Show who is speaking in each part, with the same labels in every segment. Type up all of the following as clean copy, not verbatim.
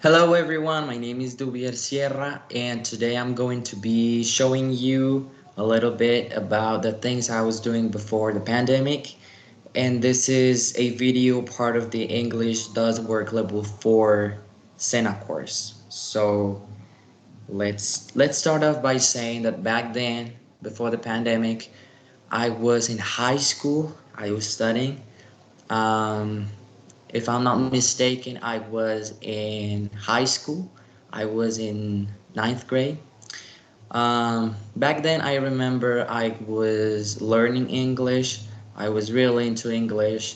Speaker 1: Hello everyone, my name is EDWL4 and today I'm going to be showing you a little bit about the things I was doing before the pandemic, and this is a video part of the English Does Work Level 4 Sena course. So let's start off by saying that back then, before the pandemic, I was in high school, I was studying. Um, if I'm not mistaken, I was in high school. I was in ninth grade. Back then, I remember I was learning English. I was really into English.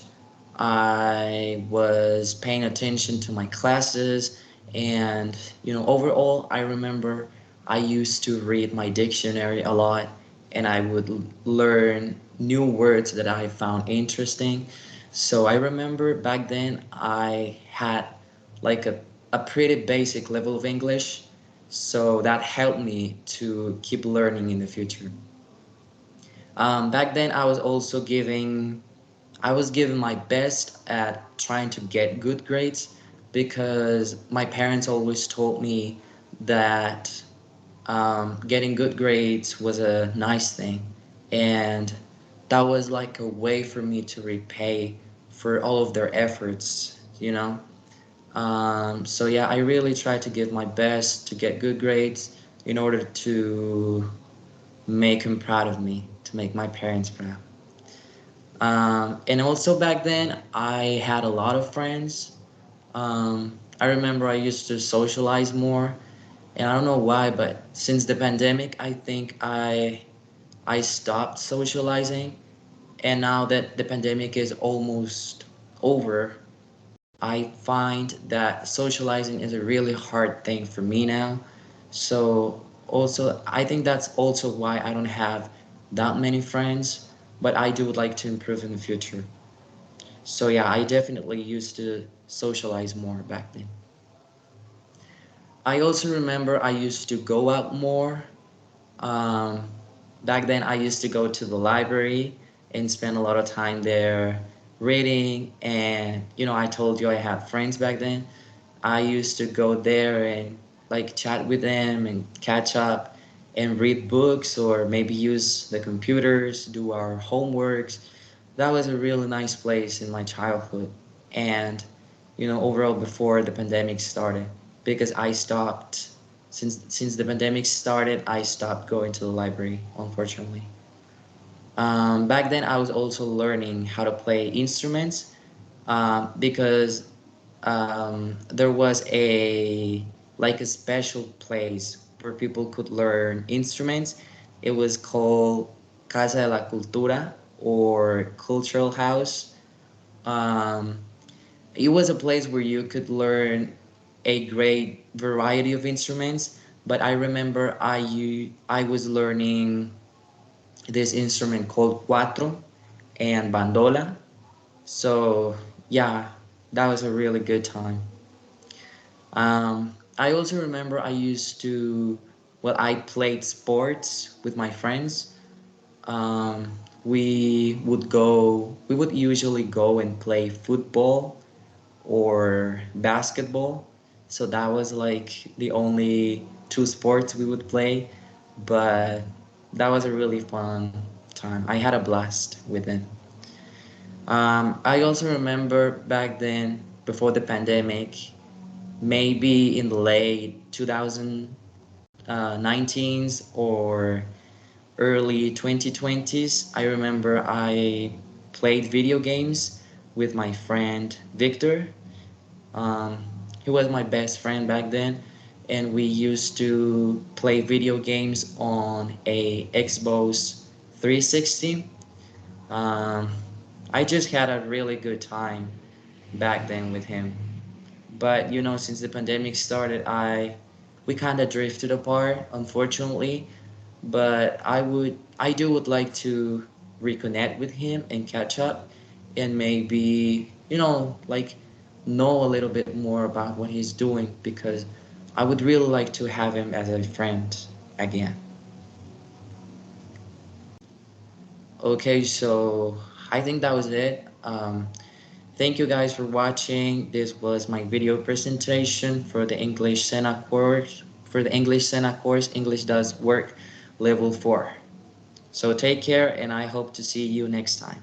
Speaker 1: I was paying attention to my classes, and overall, I remember I used to read my dictionary a lot, and I would learn new words that I found interesting. So I remember back then I had like a pretty basic level of English, so that helped me to keep learning in the future. Back then I was giving my best at trying to get good grades because my parents always told me that getting good grades was a nice thing, and that was like a way for me to repay for all of their efforts. So yeah, I really tried to give my best to get good grades in order to make them proud of me, to make my parents proud. And also back then, I had a lot of friends. I remember I used to socialize more, and I don't know why, but since the pandemic, I think I stopped socializing. And now that the pandemic is almost over, I find that socializing is a really hard thing for me now. So also, I think that's also why I don't have that many friends, but I do would like to improve in the future. So yeah, I definitely used to socialize more back then. I also remember I used to go out more. Um, Back then, I used to go to the library and spend a lot of time there reading. And, I told you I had friends back then. I used to go there and like chat with them and catch up and read books or maybe use the computers, do our homeworks. That was a really nice place in my childhood. And, overall before the pandemic started, because I stopped since the pandemic started, I stopped going to the library, unfortunately. Back then, I was also learning how to play instruments because there was a special place where people could learn instruments. It was called Casa de la Cultura or Cultural House. Um, it was a place where you could learn a great variety of instruments. But I remember I was learning this instrument called cuatro and bandola. So yeah, that was a really good time. I also remember I played sports with my friends. We would usually go and play football or basketball. So that was like the only two sports we would play, but that was a really fun time. I had a blast with it. I also remember back then, before the pandemic, maybe in the late 2019s or early 2020s, I remember I played video games with my friend Victor. Um, he was my best friend back then, and we used to play video games on a Xbox 360. Um, I just had a really good time back then with him. But since the pandemic started, I we kind of drifted apart, unfortunately. But I do would like to reconnect with him and catch up, and maybe like know a little bit more about what he's doing because I would really like to have him as a friend again. Okay, so I think that was it. Thank you guys for watching. This was my video presentation for the English Sena course. For the English Sena course, English Does Work Level 4. So take care, and I hope to see you next time.